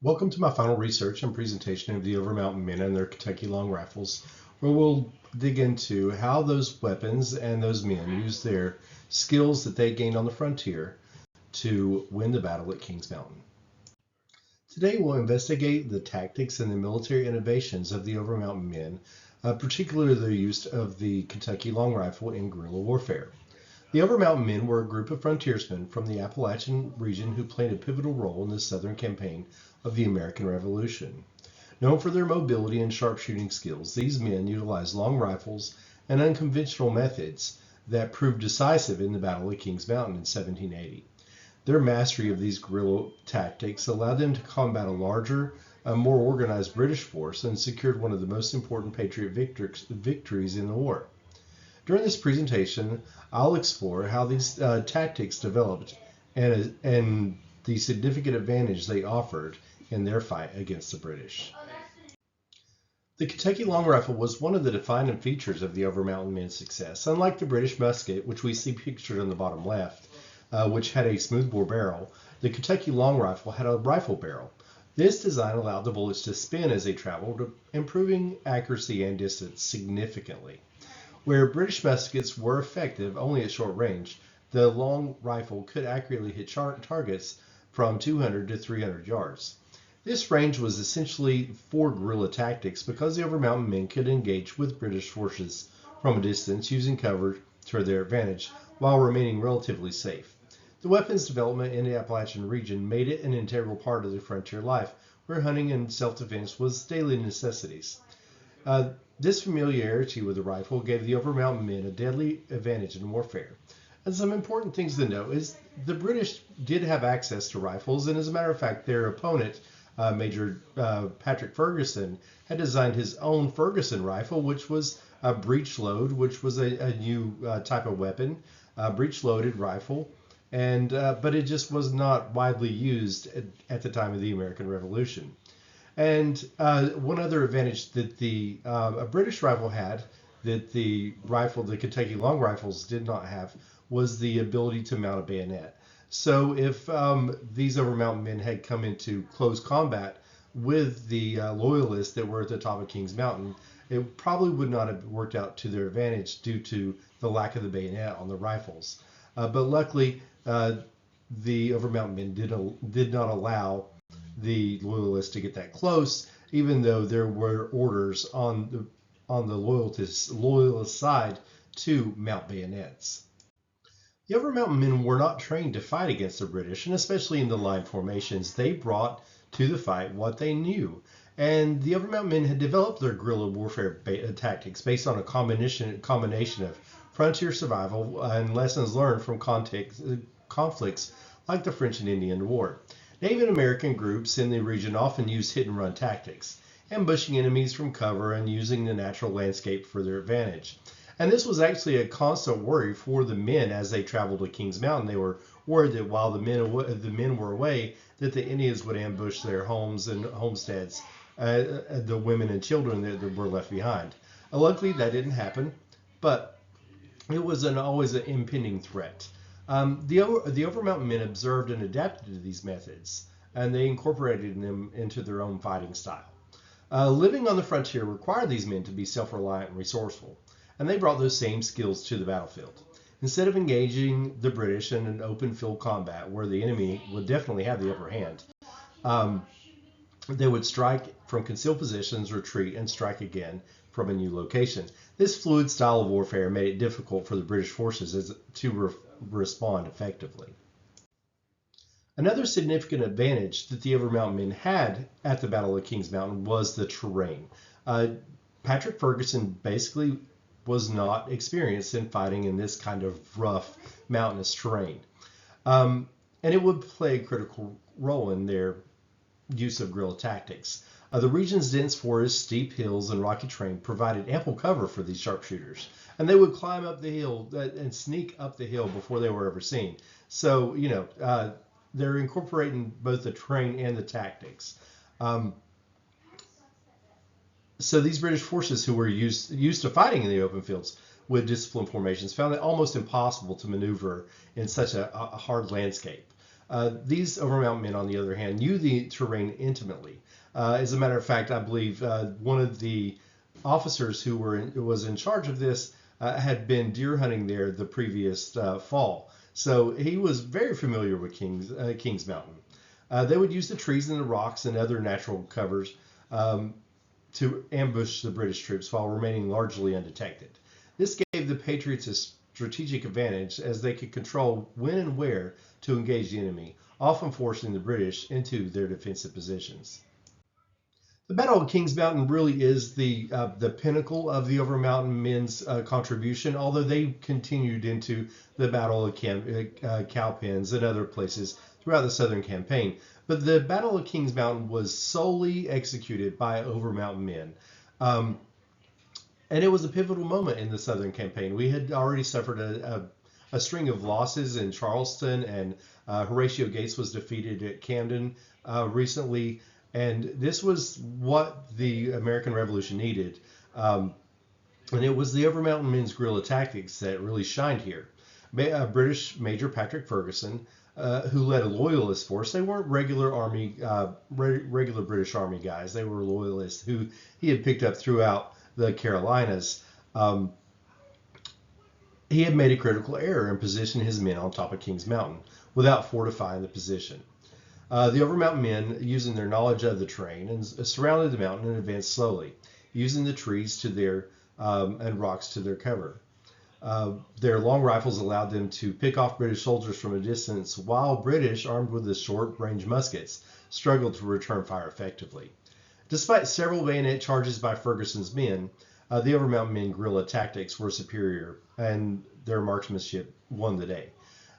Welcome to my final research and presentation of the Overmountain Men and their Kentucky long rifles, where we'll dig into how those weapons and those men used their skills that they gained on the frontier to win the battle at Kings Mountain. Today we'll investigate the tactics and the military innovations of the Overmountain Men, particularly their use of the Kentucky long rifle in guerrilla warfare. The Overmountain Men were a group of frontiersmen from the Appalachian region who played a pivotal role in the Southern campaign of the American Revolution. Known for their mobility and sharpshooting skills, these men utilized long rifles and unconventional methods that proved decisive in the Battle of Kings Mountain in 1780. Their mastery of these guerrilla tactics allowed them to combat a larger, more organized British force and secured one of the most important Patriot victories in the war. During this presentation, I'll explore how these tactics developed and the significant advantage they offered in their fight against the British. The Kentucky long rifle was one of the defining features of the Overmountain Men's success. Unlike the British musket, which we see pictured on the bottom left, which had a smoothbore barrel, the Kentucky long rifle had a rifle barrel. This design allowed the bullets to spin as they traveled, improving accuracy and distance significantly. Where British muskets were effective only at short range, the long rifle could accurately hit targets from 200 to 300 yards. This range was essentially for guerrilla tactics because the Overmountain Men could engage with British forces from a distance using cover to their advantage while remaining relatively safe. The weapons development in the Appalachian region made it an integral part of their frontier life, where hunting and self-defense was daily necessities. This familiarity with the rifle gave the Overmountain Men a deadly advantage in warfare. And some important things to note is the British did have access to rifles, and as a matter of fact, their opponent, Major Patrick Ferguson, had designed his own Ferguson rifle, which was a breech-load, which was a new type of weapon, breech-loaded rifle, and but it just was not widely used at the time of the American Revolution. And one other advantage that the British rifle had that the Kentucky long rifles did not have was the ability to mount a bayonet. So if these Overmountain Men had come into close combat with the loyalists that were at the top of Kings Mountain, it probably would not have worked out to their advantage due to the lack of the bayonet on the rifles. But luckily, the Overmountain Men did not allow the loyalists to get that close, even though there were orders on the loyalist side to mount bayonets. The Overmountain Men were not trained to fight against the British, and especially in the line formations, they brought to the fight what they knew. And the Overmountain Men had developed their guerrilla warfare tactics based on a combination of frontier survival and lessons learned from conflicts like the French and Indian War. Native American groups in the region often used hit-and-run tactics, ambushing enemies from cover and using the natural landscape for their advantage. And this was actually a constant worry for the men as they traveled to Kings Mountain. They were worried that while the men were away, that the Indians would ambush their homes and homesteads, the women and children that were left behind. Luckily, that didn't happen, but it was always an impending threat. The Overmountain Men observed and adapted to these methods, and they incorporated them into their own fighting style. Living on the frontier required these men to be self-reliant and resourceful, and they brought those same skills to the battlefield. Instead of engaging the British in an open field combat where the enemy would definitely have the upper hand, they would strike from concealed positions, retreat, and strike again from a new location. This fluid style of warfare made it difficult for the British forces to respond effectively. Another significant advantage that the Overmountain Men had at the Battle of Kings Mountain was the terrain. Patrick Ferguson basically was not experienced in fighting in this kind of rough mountainous terrain. And it would play a critical role in their use of guerrilla tactics. The region's dense forests, steep hills, and rocky terrain provided ample cover for these sharpshooters, and they would climb up the hill and sneak up the hill before they were ever seen. So, they're incorporating both the terrain and the tactics. So these British forces who were used to fighting in the open fields with disciplined formations found it almost impossible to maneuver in such a hard landscape. These Overmountain Men, on the other hand, knew the terrain intimately. As a matter of fact, I believe one of the officers who was in charge of this had been deer hunting there the previous fall. So he was very familiar with Kings Mountain. They would use the trees and the rocks and other natural covers to ambush the British troops while remaining largely undetected. This gave the Patriots a strategic advantage as they could control when and where to engage the enemy, often forcing the British into their defensive positions. The Battle of Kings Mountain really is the pinnacle of the Overmountain Men's contribution, although they continued into the Battle of Cowpens and other places throughout the Southern campaign. But the Battle of Kings Mountain was solely executed by Overmountain Men. And it was a pivotal moment in the Southern campaign. We had already suffered a string of losses in Charleston, and Horatio Gates was defeated at Camden recently. And this was what the American Revolution needed. And it was the Overmountain Men's guerrilla tactics that really shined here. British Major Patrick Ferguson, who led a loyalist force, they weren't regular British Army guys. They were loyalists who he had picked up throughout the Carolinas. He had made a critical error in positioning his men on top of Kings Mountain without fortifying the position. The Overmountain Men, using their knowledge of the terrain, and surrounded the mountain and advanced slowly, using the trees to their and rocks to their cover. Their long rifles allowed them to pick off British soldiers from a distance, while British, armed with the short-range muskets, struggled to return fire effectively. Despite several bayonet charges by Ferguson's men, the Overmountain Men guerrilla tactics were superior, and their marksmanship won the day.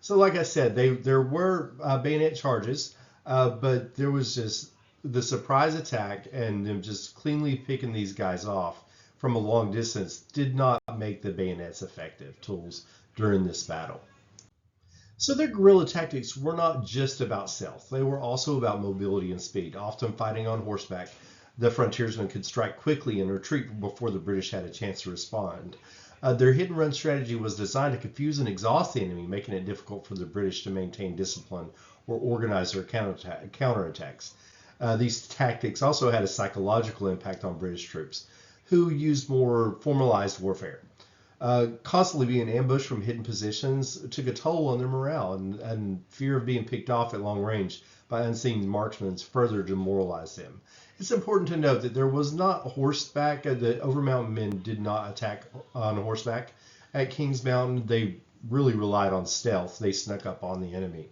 So, like I said, there were bayonet charges, but there was just the surprise attack, and them just cleanly picking these guys off from a long distance did not make the bayonets effective tools during this battle. So their guerrilla tactics were not just about stealth. They were also about mobility and speed. Often fighting on horseback, the frontiersmen could strike quickly and retreat before the British had a chance to respond. Their hit-and-run strategy was designed to confuse and exhaust the enemy, making it difficult for the British to maintain discipline or organize their counterattacks. These tactics also had a psychological impact on British troops, who used more formalized warfare. Constantly being ambushed from hidden positions took a toll on their morale, and fear of being picked off at long range by unseen marksmen further demoralized them. It's important to note that there was not horseback. The Overmountain Men did not attack on horseback at Kings Mountain. They really relied on stealth. They snuck up on the enemy.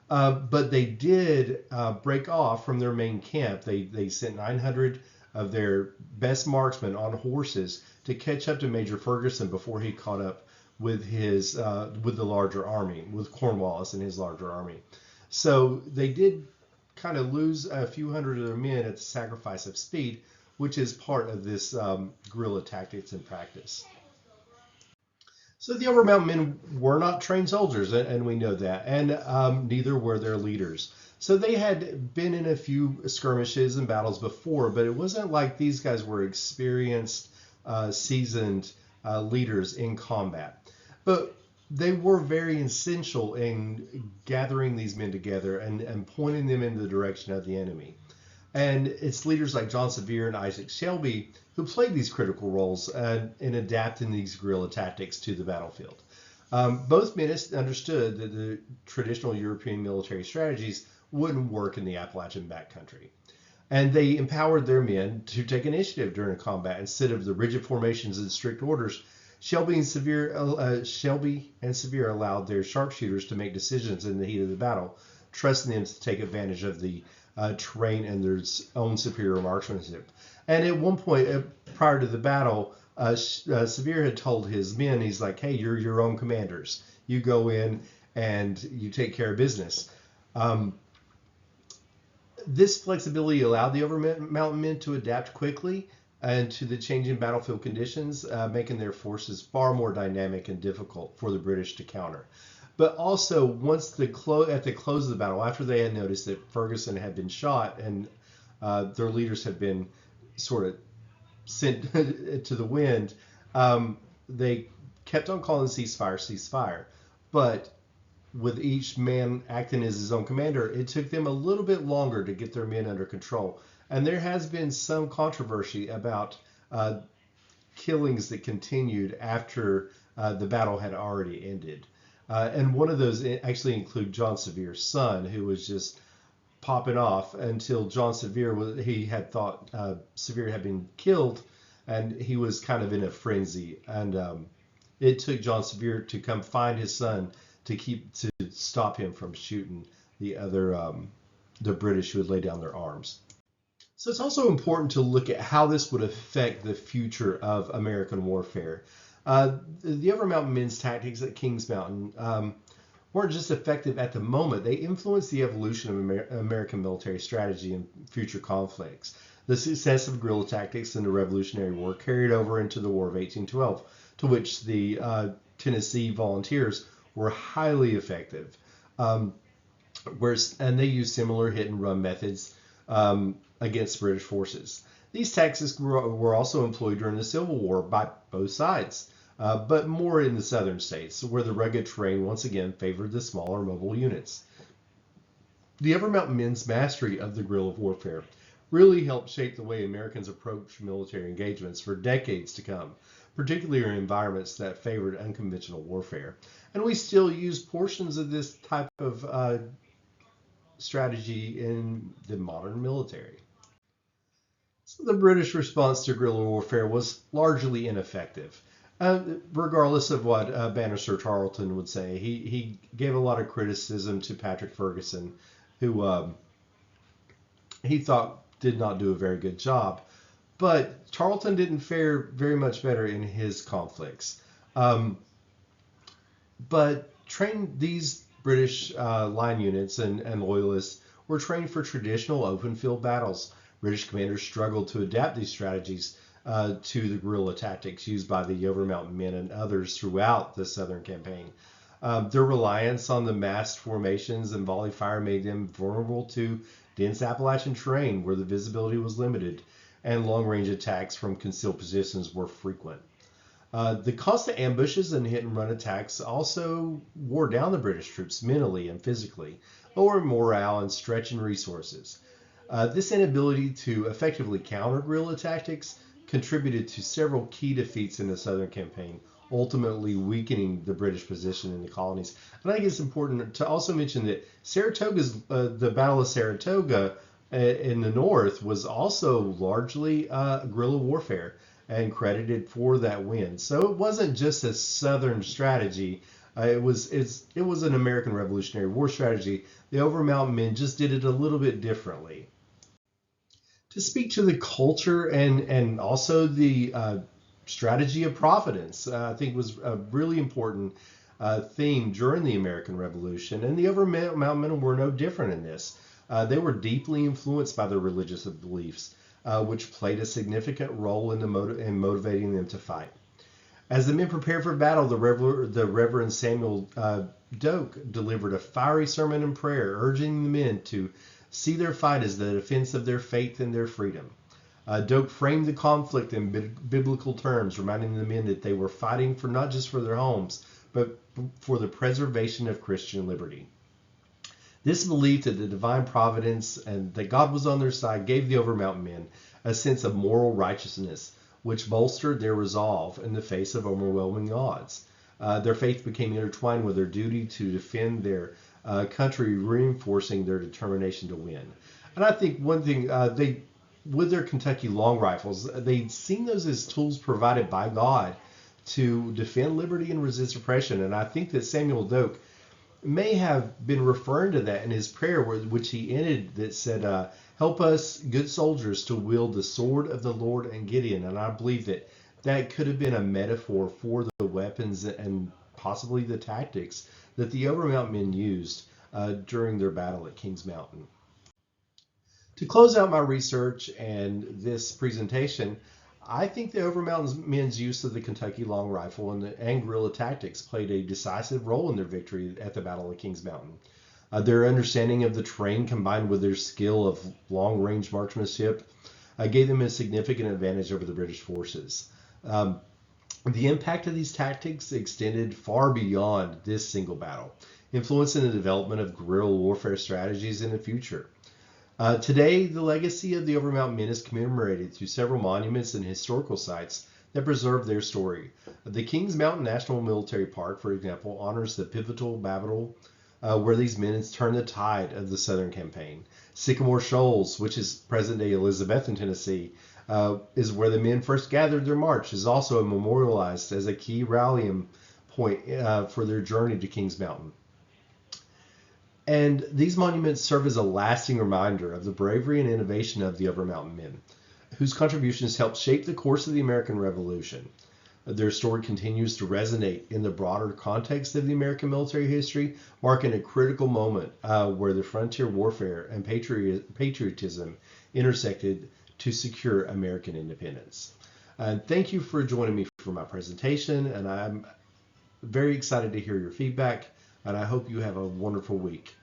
But they did break off from their main camp. They sent 900 of their best marksmen on horses to catch up to Major Ferguson before he caught up with the larger army, with Cornwallis and his larger army. So they did kind of lose a few hundred of their men at the sacrifice of speed, which is part of this guerrilla tactics in practice. So the Overmountain Men were not trained soldiers, and we know that, and neither were their leaders. So they had been in a few skirmishes and battles before, but it wasn't like these guys were experienced, seasoned leaders in combat. But they were very essential in gathering these men together and pointing them in the direction of the enemy. And it's leaders like John Sevier and Isaac Shelby who played these critical roles in adapting these guerrilla tactics to the battlefield. Both men understood that the traditional European military strategies wouldn't work in the Appalachian backcountry. And they empowered their men to take initiative during a combat instead of the rigid formations and strict orders. Shelby and Sevier allowed their sharpshooters to make decisions in the heat of the battle, trusting them to take advantage of the terrain and their own superior marksmanship. And at one point, prior to the battle, Sevier had told his men, he's like, hey, you're your own commanders. You go in and you take care of business. This flexibility allowed the Overmountain Men to adapt quickly and to the changing battlefield conditions, making their forces far more dynamic and difficult for the British to counter. But also, once at the close of the battle, after they had noticed that Ferguson had been shot and their leaders had been sort of sent to the wind, they kept on calling ceasefire. But with each man acting as his own commander, it took them a little bit longer to get their men under control. And there has been some controversy about killings that continued after the battle had already ended. And one of those actually included John Severe's son, who was just popping off until John Severe he had thought Severe had been killed, and he was kind of in a frenzy. And it took John Severe to come find his son to stop him from shooting the British who had laid down their arms. So it's also important to look at how this would affect the future of American warfare. The Overmountain Men's tactics at Kings Mountain weren't just effective at the moment, they influenced the evolution of American military strategy in future conflicts. The success of guerrilla tactics in the Revolutionary War carried over into the War of 1812, to which the Tennessee Volunteers were highly effective. And they used similar hit and run methods against British forces. These tactics were also employed during the Civil War by both sides, but more in the southern states, where the rugged terrain once again favored the smaller mobile units. The Overmountain Men's mastery of the guerrilla warfare really helped shape the way Americans approached military engagements for decades to come, particularly in environments that favored unconventional warfare. And we still use portions of this type of strategy in the modern military. So the British response to guerrilla warfare was largely ineffective. Regardless of what Bannister Tarleton would say, he gave a lot of criticism to Patrick Ferguson, who he thought did not do a very good job. But Tarleton didn't fare very much better in his conflicts. But these British line units and loyalists were trained for traditional open field battles. British commanders struggled to adapt these strategies to the guerrilla tactics used by the Overmountain Men and others throughout the Southern campaign. Their reliance on the massed formations and volley fire made them vulnerable to dense Appalachian terrain where the visibility was limited, and long-range attacks from concealed positions were frequent. The constant ambushes and hit-and-run attacks also wore down the British troops mentally and physically, lowering morale and stretching resources. This inability to effectively counter guerrilla tactics contributed to several key defeats in the Southern campaign, ultimately weakening the British position in the colonies. And I think it's important to also mention that the Battle of Saratoga in the North was also largely guerrilla warfare and credited for that win. So it wasn't just a Southern strategy. It was an American Revolutionary War strategy. The Overmountain Men just did it a little bit differently. To speak to the culture and also the strategy of Providence, I think was a really important theme during the American Revolution. And the Overmountain Men were no different in this. They were deeply influenced by their religious beliefs, which played a significant role in motivating them to fight. As the men prepared for battle, the Reverend Samuel Doak delivered a fiery sermon and prayer, urging the men to see their fight as the defense of their faith and their freedom. Doak framed the conflict in biblical terms, reminding the men that they were fighting for not just for their homes, but for the preservation of Christian liberty. This belief that the divine providence and that God was on their side gave the Overmountain Men a sense of moral righteousness, which bolstered their resolve in the face of overwhelming odds. Their faith became intertwined with their duty to defend their country, reinforcing their determination to win. And I think one thing, with their Kentucky long rifles, they'd seen those as tools provided by God to defend liberty and resist oppression. And I think that Samuel Doak may have been referring to that in his prayer, which he ended that said, help us, good soldiers, to wield the sword of the Lord and Gideon. And I believe that could have been a metaphor for the weapons and possibly the tactics that the Overmountain Men used during their battle at Kings Mountain. To close out my research and this presentation, I think the Overmountain Men's use of the Kentucky long rifle and guerrilla tactics played a decisive role in their victory at the Battle of Kings Mountain. Their understanding of the terrain combined with their skill of long-range marksmanship gave them a significant advantage over the British forces. The impact of these tactics extended far beyond this single battle. influencing the development of guerrilla warfare strategies in the future. Today, the legacy of the Overmountain Men is commemorated through several monuments and historical sites that preserve their story. The Kings Mountain National Military Park, for example, honors the pivotal battle where these men turned the tide of the Southern campaign. Sycamore Shoals, which is present-day Elizabethton, Tennessee, is where the men first gathered their march, is also memorialized as a key rallying point for their journey to Kings Mountain. And these monuments serve as a lasting reminder of the bravery and innovation of the Overmountain Men, whose contributions helped shape the course of the American Revolution. Their story continues to resonate in the broader context of the American military history, marking a critical moment where the frontier warfare and patriotism intersected to secure American independence. Thank you for joining me for my presentation, and I'm very excited to hear your feedback, and I hope you have a wonderful week.